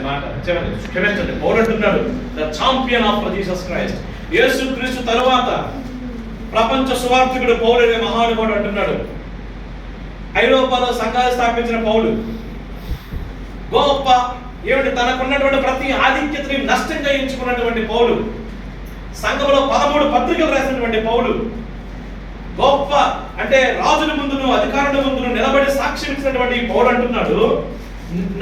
మాట క్షమించండి. పౌలు అంటున్నాడు the champion of Jesus Christ. యేసు క్రీస్తు తరువాత ప్రపంచ సువార్థికుడు పౌలు అనే మహానుభావుడు అంటున్నాడు. ఐరోపాలో సంఘాలు స్థాపించిన పౌలు గొప్ప ఏమిటి తనకున్నటువంటి ప్రతి ఆధిక్యతని నష్టంగా ఎంచుకున్నటువంటి పౌలు, సంఘంలో 13 పత్రికలు రాసినటువంటి పౌలు, గొప్ప అంటే రాజుల ముందును అధికారుల ముందును నిలబడి సాక్ష్యం ఇచ్చినటువంటి పౌలు అంటున్నాడు,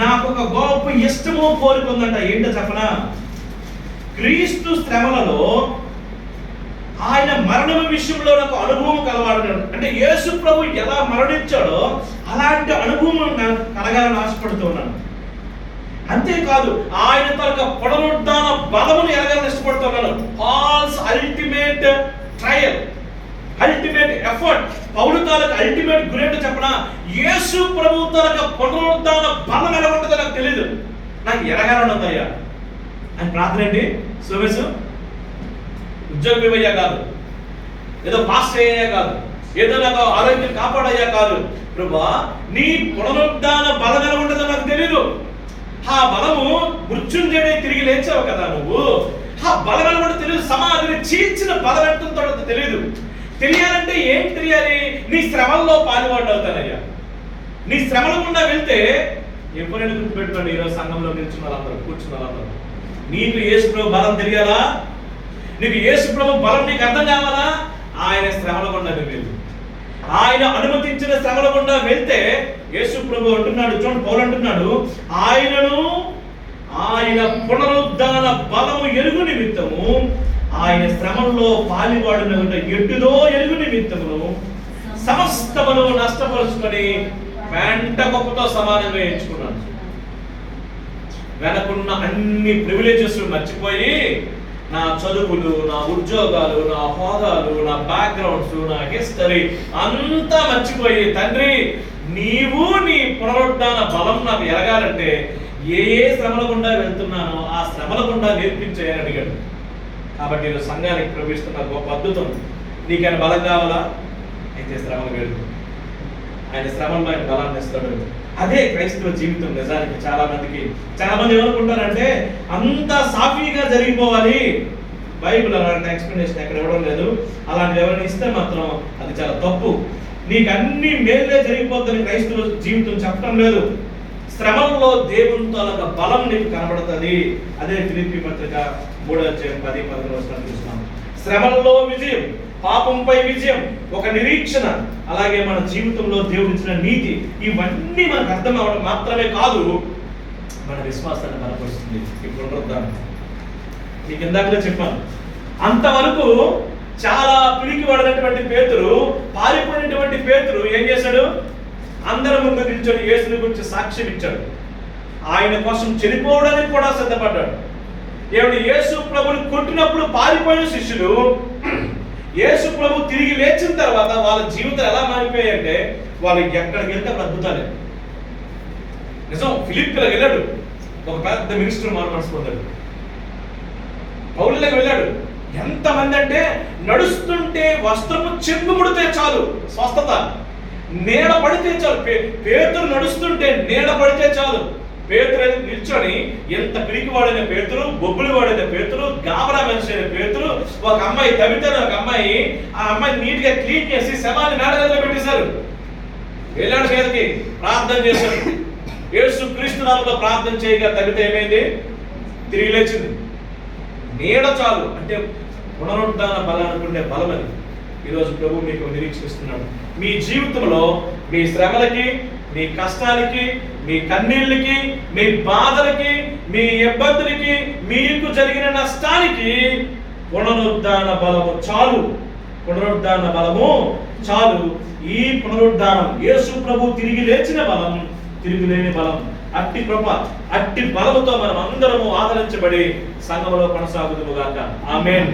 నాకు ఒక గొప్ప ఇష్టమో కోరుకుందంట. ఏంటో చెప్పనా? క్రీస్తు శ్రమలలో ఆయన మరణం విషయంలో నాకు అనుభవం కలవాడు. అంటే యేసు ప్రభు ఎలా మరణించాడో అలాంటి అనుభవం నాకు కలగాలని ఆశపడుతూ ఉన్నాను. అంతేకాదు ఆయన తనక పునరుద్ధాన బలమును ఎరగాలని ఇష్టపడుతున్నాను. Paul's ultimate trial, ultimate effort, పౌలు తాలూకు అల్టిమేట్ గురేంటో చెప్పనా? యేసు ప్రభు తనక పునరుద్ధాన బలం ఎలా ఉంటుందో నాకు తెలియదు, నాకు ఎరగాలని ఉందయ్యా అని ప్రార్థన. ఏంటి సోమేశు? ఉద్యోగం ఇవ్వయ్యా కాదు, ఏదో పాస్ అయ్యా కాదు, ఏదో నాకు ఆరోగ్యం కాపాడయ్యా కాదు. ప్రభువా నీ పునరుద్ధాన బలం ఎలా ఉంటుందో నాకు తెలియదు. ఆ బలము మృత్యుంజయుడే తిరిగి లేచావు కదా నువ్వు, ఆ బలం ఎలా ఉంటుందో తెలియదు. సమాధిని చీల్చిన బలం ఎంత ఉంటుందో తెలియదు. తెలియాలంటే ఏం తెలియాలి? నీ శ్రమల్లో పాలుబాటు అవుతానయ్యా. నీ శ్రమల గుండా వెళ్తే ఎప్పుడైనా గుర్తుపెట్టుకోండి, ఈరోజు సంఘంలో నిల్చున్న వాళ్ళందరూ, కూర్చున్న వాళ్ళందరూ, నీకు యేసు ప్రభు బలం తెలియాలా? నీకు యేసు ప్రభు బలం నీకు అర్థం కావాలా? ఆయన శ్రమల గుండా వెళ్ళు. ఆయన అనుమతించిన శ్రమల గుండా వెళ్తే యేసు ప్రభు అంటున్నాడు, చూడండి పౌలు అంటున్నాడు, ఆయన పునరుద్ధాన బలము ఎరుగు నిమిత్తము ఆయన శ్రమంలో పాలివాడిన ఎడ్డులో ఎరుగు నిమిత్తమును సమస్తమును నష్టపరుచుకొని వెంట గొప్పతో సమానంగా ఎంచుకున్నాను. వెనకున్న అన్ని ప్రివిలేజెస్ మర్చిపోయి నా చదువులు, నా ఉద్యోగాలు, నా హోదాలు, నా బ్యాక్గ్రౌండ్స్, నా హిస్టరీ అంతా మర్చిపోయి, తండ్రి నీవు నీ పునరుద్ధాన బలం నాకు ఎరగాలంటే ఏ శ్రమల గుండా వెళ్తున్నానో ఆ శ్రమల గుండా నేర్పించేయని అడిగాడు. కాబట్టి నేను సంఘానికి ప్రవేశిస్తున్న గొప్ప అద్భుతం. నీకైనా బలం కావాలా? అయితే శ్రమలు వెళ్ళు. ఆయన శ్రమంలో ఆయన బలాన్ని ఇస్తాడు. అదే క్రైస్తవ జీవితం. నిజానికి చాలా మంది ఏమనుకుంటారంటే అంతా సాఫీగా జరిగిపోవాలి. బైబిల్ అలాంటి ఎక్స్ప్లెనేషన్ ఎక్కడ ఇవ్వడం లేదు. అలాంటి ఎవరైనా ఇస్తే మాత్రం అది చాలా తప్పు. నీకు అన్ని మేలే జరిగిపోద్దని క్రైస్తవ జీవితం చెప్పడం లేదు. శ్రమంలో దేవునితో ఒక బలం నీకు కనబడుతుంది. అదే ఫిలిప్పీ పత్రిక 3:10-11 చూస్తున్నాం. శ్రమల్లో విజయం, పాపంపై విజయం, ఒక నిరీక్షణ, అలాగే మన జీవితంలో దేవుడు ఇచ్చిన నీతి, ఇవన్నీ మనకు అర్థం అవ్వడం మాత్రమే కాదు, మన విశ్వాసాన్ని బలపరుస్తుంది. ఇప్పుడు పునరుద్ధానం నీకు ఇందాకనే చెప్పాను. అంతవరకు చాలా పిలికి పడినటువంటి పేతురు, పారిపోయినటువంటి పేతురు ఏం చేశాడు? అందరి ముందు నిల్చొని యేసుని గురించి సాక్ష్యం ఇచ్చాడు. ఆయన కోసం చనిపోవడానికి కూడా సిద్ధపడ్డాడు. ఏమిటి? యేసు ప్రభుని కొట్టినప్పుడు పారిపోయిన శిష్యులు యేసు ప్రభు తిరిగి లేచిన తర్వాత వాళ్ళ జీవితాలు ఎలా మారిపోయాయంటే వాళ్ళు ఎక్కడికి వెళ్తే అక్కడ అద్భుతాలే. నిజం. ఫిలిప్పీలోకి వెళ్ళాడు, ఒక పెద్ద మినిస్టర్ మనసుకున్నాడు. పౌలులోకి వెళ్ళాడు. ఎంతమంది అంటే నడుస్తుంటే వస్త్రము చెంగు ముడితే చాలు స్వస్థత, నీడ పడితే చాలు. పేతురు నడుస్తుంటే నీడ పడితే చాలు. పేతురు నిల్చొని ఎంత పిరికివాడైన పేతురు, బొబ్బులు వాడైన పేతురు, గాబరా మనిషి అయిన పేతురు, ఒక అమ్మాయి తవితని ఒక అమ్మాయి, ఆ అమ్మాయి నీట్ గా క్లీన్ చేసి శవాన్ని మేడగదిలో పెట్టేశారు. వెళ్ళాడు మీదకి, ప్రార్థన చేశాడు. యేసు క్రీస్తు నామములో ప్రార్థన చేయగా తవిత ఏమైంది? తిరిగి లేచింది. నీడ చాలు అంటే పునరుద్ధాన బలానికి ఉండే బలం అది. ఈరోజు ప్రభు మీకు నిరీక్షిస్తున్నాడు. మీ జీవితంలో మీ శ్రమలకి, మీ కష్టాలకి, మీ కన్నీళ్ళకి, మీ బాధలకి, మీ ఇబ్బందులకి, మీకు జరిగిన నష్టానికి పునరుద్ధాన బలము చాలు. పునరుద్ధాన బలము చాలు. ఈ పునరుద్ధానం యేసు ప్రభు తిరిగి లేచిన బలం, తిరుగులేని బలం, అట్టి కృప, అట్టి బలముతో మనం అందరము ఆదరించబడి సంఘములో కొనసాగుదుము గాక. ఆమేన్.